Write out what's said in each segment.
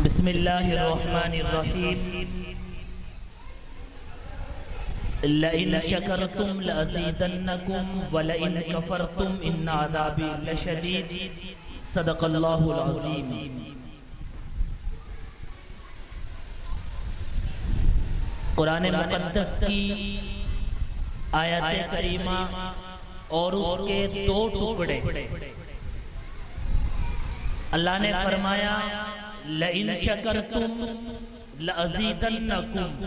بسم اللہ الرحمن الرحیم لئن شکرتم لأزیدنکم ولئن کفرتم ان عذابی لشدید صدق اللہ العظیم۔ قرآن مقدس کی آیت کریمہ اور اس کے دو ٹکڑے، اللہ نے فرمایا لئن شکرتم لأزیدنکم،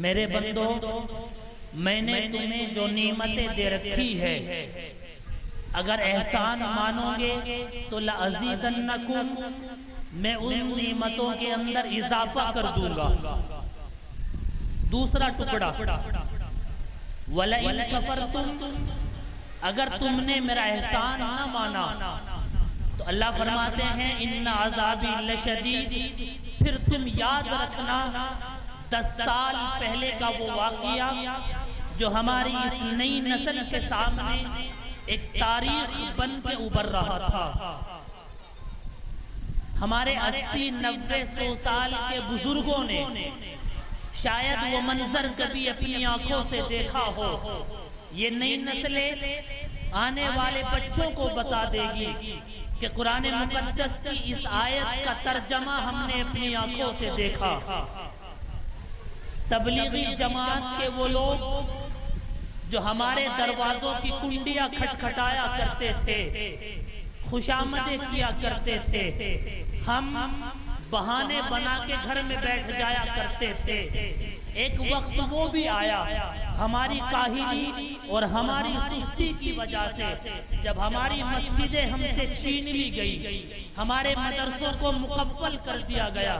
میرے بندو میں نے تمہیں جو نعمتیں دے رکھی ہے اگر احسان مانو گے تو لأزیدنکم، میں ان نعمتوں کے اندر اضافہ کر دوں گا۔ دوسرا ٹکڑا وَلَئِن كَفَرْتُمْ، اگر تم نے میرا احسان نہ مانا تو اللہ فرماتے ہیں ان عذابی لشدید، پھر تم یاد رکھنا 10 سال پہلے کا وہ واقعہ جو ہماری اس نئی نسل کے سامنے ایک تاریخ بن کے ابھر رہا تھا۔ ہمارے 80-90-100 سال کے بزرگوں نے شاید وہ منظر کبھی اپنی آنکھوں سے دیکھا ہو، یہ نئی نسلیں آنے والے بچوں کو بتا دے گی کہ قرآن مقدس کی اس آیت کا ترجمہ ہم نے اپنی آنکھوں سے دیکھا۔ تبلیغی جماعت کے وہ لوگ جو ہمارے دروازوں کی کنڈیاں کھٹکھٹایا کرتے تھے، خوشامدیں کیا کرتے تھے، ہم بہانے بنا کے گھر میں بیٹھ جایا کرتے تھے، ایک وقت وہ بھی آیا ہماری کاہلی اور ہماری سستی کی وجہ سے، جب ہماری مسجدیں ہم سے چھین لی گئی، ہمارے مدرسوں کو مقفل کر دیا گیا،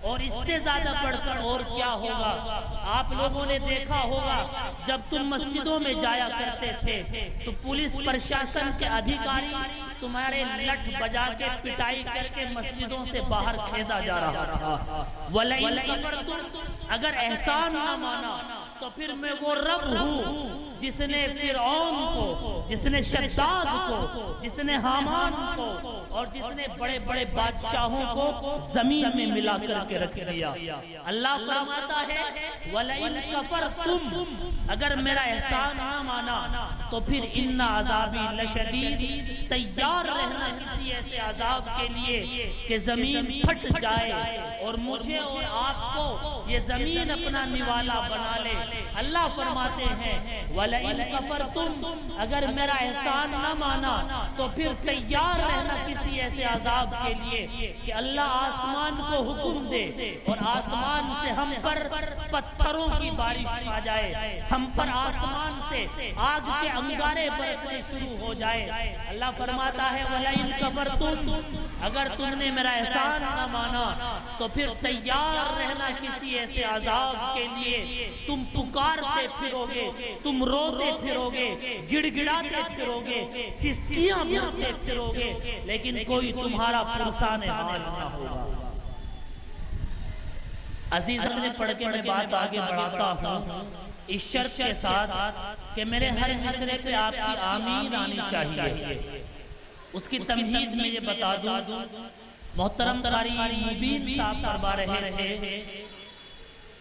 اور اس سے زیادہ بڑھ کر اور کیا ہوگا۔ آپ لوگوں نے دیکھا ہوگا جب تم مسجدوں میں جایا کرتے تھے تو پولیس پرشاسن کے ادھیکاری تمہارے لٹھ بجا کے پٹائی کر کے مسجدوں سے باہر کھیندا جا رہا تھا۔ وَلَئِن كَفَرْتُمْ، اگر احسان نہ مانا تو پھر میں وہ رب ہوں جس نے فرعون کو، جس نے شداد کو، جس نے حامان کو اور جس نے بڑے بڑے بادشاہوں کو زمین میں ملا کر کے رکھ دیا۔ اللہ فرماتا ہے وَلَئِن كَفَرْتُمْ، اگر میرا احسان نہ مانا تو پھر ان عذابی لشدید، تیار رہنا کسی ایسے عذاب کے لیے کہ زمین پھٹ جائے اور مجھے اور آپ کو یہ زمین اپنا نوالا بنا لے۔ اللہ فرماتے ہیں وَلَئِن كَفَرْتُمْ، اگر میرا احسان نہ مانا تو پھر تیار رہنا کسی ایسے عذاب کے لیے کہ اللہ آسمان کو حکم دے اور آسمان سے ہم پر پتھروں کی بارش آ جائے، ہم پر آسمان سے آگ کے انگارے برسنے شروع ہو جائے۔ اللہ فرماتا ہے وَلَئِن كَفَرْتُمْ، اگر تم نے میرا احسان نہ مانا تو پھر تیار رہنا کسی ایسے عذاب کے لیے، تم پکارتے پھرو گے، تم روتے پھرو گے، گڑ گڑاتے پھرو گے، سسکیاں بھرتے پھرو گے، لیکن کوئی تمہارا پرسان حال نہ ہوگا۔ عزیزوں نے پڑھ کے میں بات آگے بڑھاتا ہوں اس شرط کے ساتھ کہ میرے ہر مصرے پہ آپ کی آمین آنی چاہیے۔ اس کی تمہید میں یہ بتا دوں، محترم قاری مبین صاحب فرما رہے تھے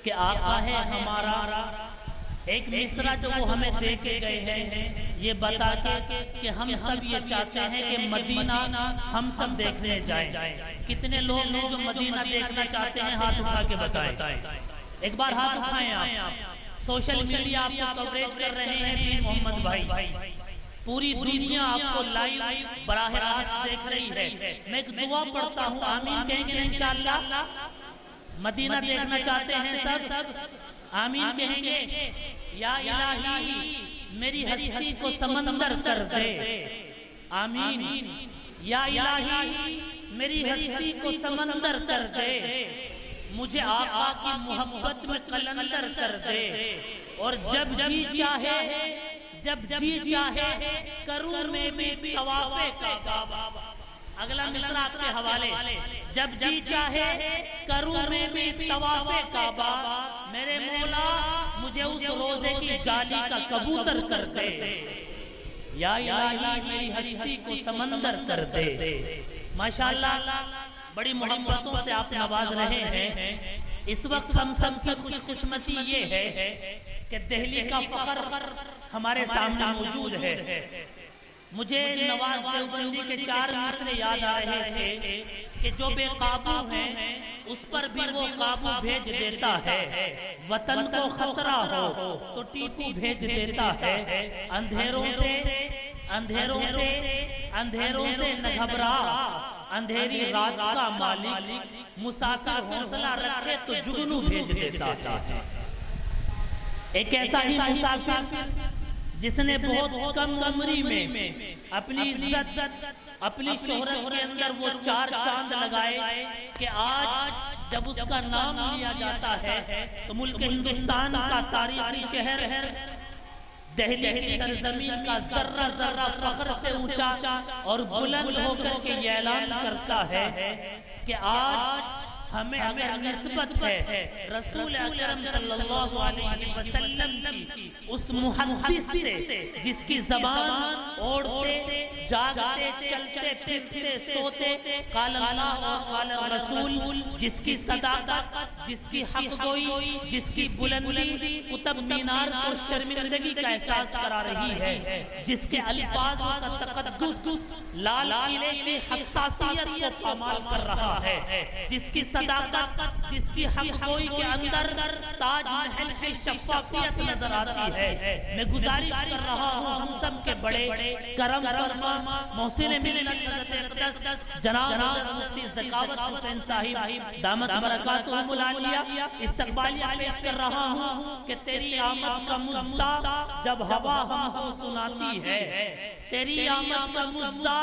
کہ آقا ہے ہمارا، ایک مصرع جو وہ ہمیں دے کے گئے ہیں یہ بتا کے کہ ہم سب یہ چاہتے ہیں کہ مدینہ ہم سب دیکھنے جائیں۔ کتنے لوگ ہیں جو مدینہ دیکھنا چاہتے ہیں؟ ہاتھ اٹھا کے بتائیں، ایک بار ہاتھ اٹھائیں۔ آپ سوشل میڈیا آپ کو کوریج کر رہے ہیں دین محمد بھائی، پوری دنیا آپ کو لائیو براہ راست دیکھ رہی ہے۔ میں ایک دعا پڑھتا ہوں، آمین کہیں گے انشاءاللہ؟ مدینہ دیکھنا چاہتے ہیں سب؟ آمین کہیں گے؟ یا الہی میری ہستی کو سمندر کر دے، آمین۔ یا الہی میری ہستی کو سمندر کر دے، مجھے آقا کی محبت میں قلندر کر دے، اور جب جی چاہے کروں میں بھی طواف کعبہ۔ اگلا مصرع آپ کے حوالے، جب جی چاہے کروں میں بھی طواف کعبہ، میرے مولا مجھے اس روزے کی جالی کا کبوتر کر دے، یا الہی میری ہستی کو سمندر کر دے۔ ماشاءاللہ بڑی محبتوں سے آپ نواز رہے ہیں۔ اس وقت ہم سب کی خوش قسمتی یہ ہے کہ دہلی کا فخر ہمارے سامنے موجود ہے۔ مجھے نواز دیوبندی کے 4 مصرے یاد آ رہے تھے کہ جو بے قابو ہیں اس پر بھی وہ قابو بھیج دیتا ہے، وطن کو خطرہ ہو تو ٹیپو بھیج دیتا ہے، اندھیروں سے نہ گھبرا، اندھیری رات کا مالک، مسافر حوصلہ رکھے تو جگنو بھیج دیتا ہے۔ ایک ایسا ہی مسافر جس نے بہت کم عمری میں اپنی عزت، اپنی شہرت کے اندر وہ 4 چاند لگائے کہ آج جب اس کا نام لیا جاتا ہے تو ملک ہندوستان کا تاریخی شہر دہلی کی سرزمین کا ذرہ ذرہ فخر سے اونچا اور بلند ہو کر کے یہ اعلان کرتا ہے کہ آج ہمیں اگر نسبت ہے رسول اکرم صلی اللہ علیہ وسلم کی اس محدث سے جس کی زبان اوڑھتے جاگتے چلتے پھرتے سوتے قال اللہ و قال الرسول، جس کی صداقت، جس کی حق گوئی، جس کی بلندی قطب مینار کو شرمندگی کا احساس کرا رہی ہے، جس کے الفاظ کا تقدس لال قلعے کی حساسیت کو پامال کر رہا ہے، جس کی صداقت، جس کی حق گوئی کے اندر تاج محل کی شفافیت نظر آتی ہے۔ میں گزارش کر رہا ہوں ہم سب کے بڑے کرم فرما محسن ملت حضرت اقدس جناب حضرت مفتی ذکاوت حسین صاحب دامت برکاتہم العالیہ، استقبالیہ پیش کر رہا ہوں کہ تیری آمد کا مزدہ جب ہوا ہم کو سناتی ہے، تیری آمد کا مزدہ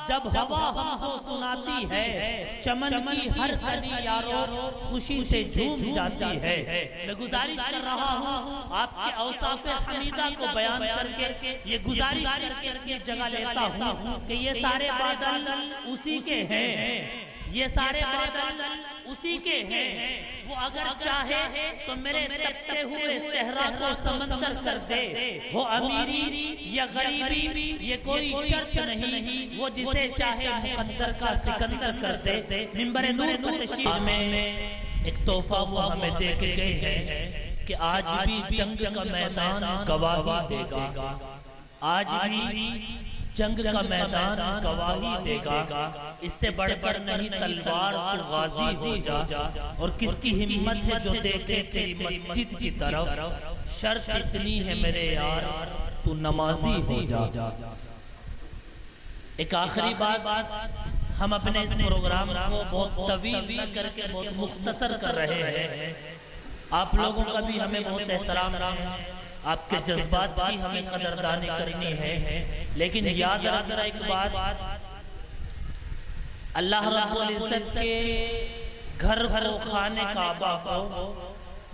جب ہوا ہم کو سناتی ہے، چمن کی ہر کلی یارو خوشی سے جھوم جاتی ہے۔ میں گزارش کر رہا ہوں آپ کے اوصاف حمیدہ کو بیان کر کے یہ گزارش کر کے اپنی جگہ لیتا ہوں کہ یہ سارے بادل اسی کے ہیں، یہ سارے بادل اسی کے ہیں، وہ اگر چاہے تو میرے تپتے ہوئے صحرا کو سمندر کر دے، ہو امیری یا غریبی یہ کوئی شرط نہیں، وہ جسے چاہے مقدر کا سکندر کر دے۔ منبر نور پر تشریف میں ایک تحفہ وہ ہمیں دے کے گئے ہیں کہ آج بھی جنگ کا میدان گواہی دے گا، آج بھی جنگ کا میدان گواہی دے گا، اس سے بڑھ کر نہیں تلوار تو غازی ہو جا، اور کس کی ہمت ہے جو دیکھے تیری مسجد کی طرف، شرط اتنی ہے میرے یار تو نمازی ہو جا۔ ایک آخری بات، ہم اپنے اس پروگرام کو بہت طویل نہ کر کے بہت مختصر کر رہے ہیں، آپ لوگوں کا بھی ہمیں بہت احترام ہے، آپ کے جذبات کی ہمیں قدردانی کرنی ہے، لیکن یاد رکھنا ایک بات، اللہ رب العزت کے گھر کو خانہ کعبہ کو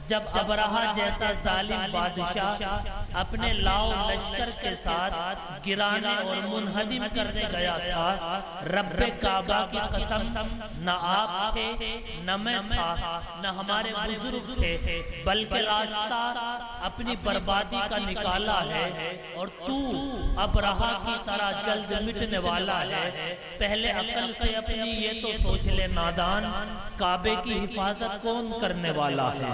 جب ابرہہ جیسا ظالم بادشاہ اپنے لاؤ لشکر کے ساتھ گرانے اور منہدم کرنے گیا تھا، رب کعبہ کی قسم نہ آپ تھے نہ میں تھا نہ ہمارے بزرگ تھے، بلکہ راستہ اپنی بربادی کا نکالا ہے، اور تو ابرہہ کی طرح جلد مٹنے والا ہے۔ پہلے عقل سے اپنی یہ تو سوچ لے نادان، کعبے کی حفاظت کون کرنے والا ہے؟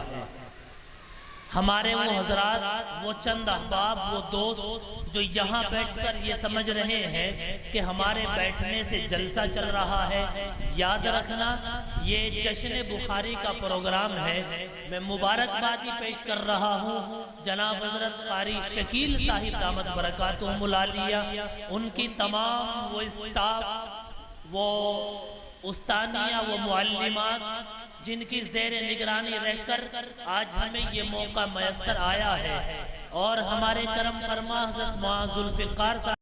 ہمارے وہ حضرات، وہ چند احباب، وہ دوست جو یہاں بیٹھ کر یہ سمجھ رہے ہیں کہ ہمارے بیٹھنے سے جلسہ چل رہا ہے، یاد رکھنا یہ جشن بخاری کا پروگرام ہے۔ میں مبارکبادی پیش کر رہا ہوں جناب حضرت قاری شکیل صاحب دامت برکاتہم العالیہ، ان کی تمام وہ اسٹاف، وہ استانیہ، وہ معلمات جن کی زیر نگرانی رہ کر آج ہمیں یہ موقع میسر آیا ہے، اور ہمارے کرم فرما حضرت معاذ الفقار صاحب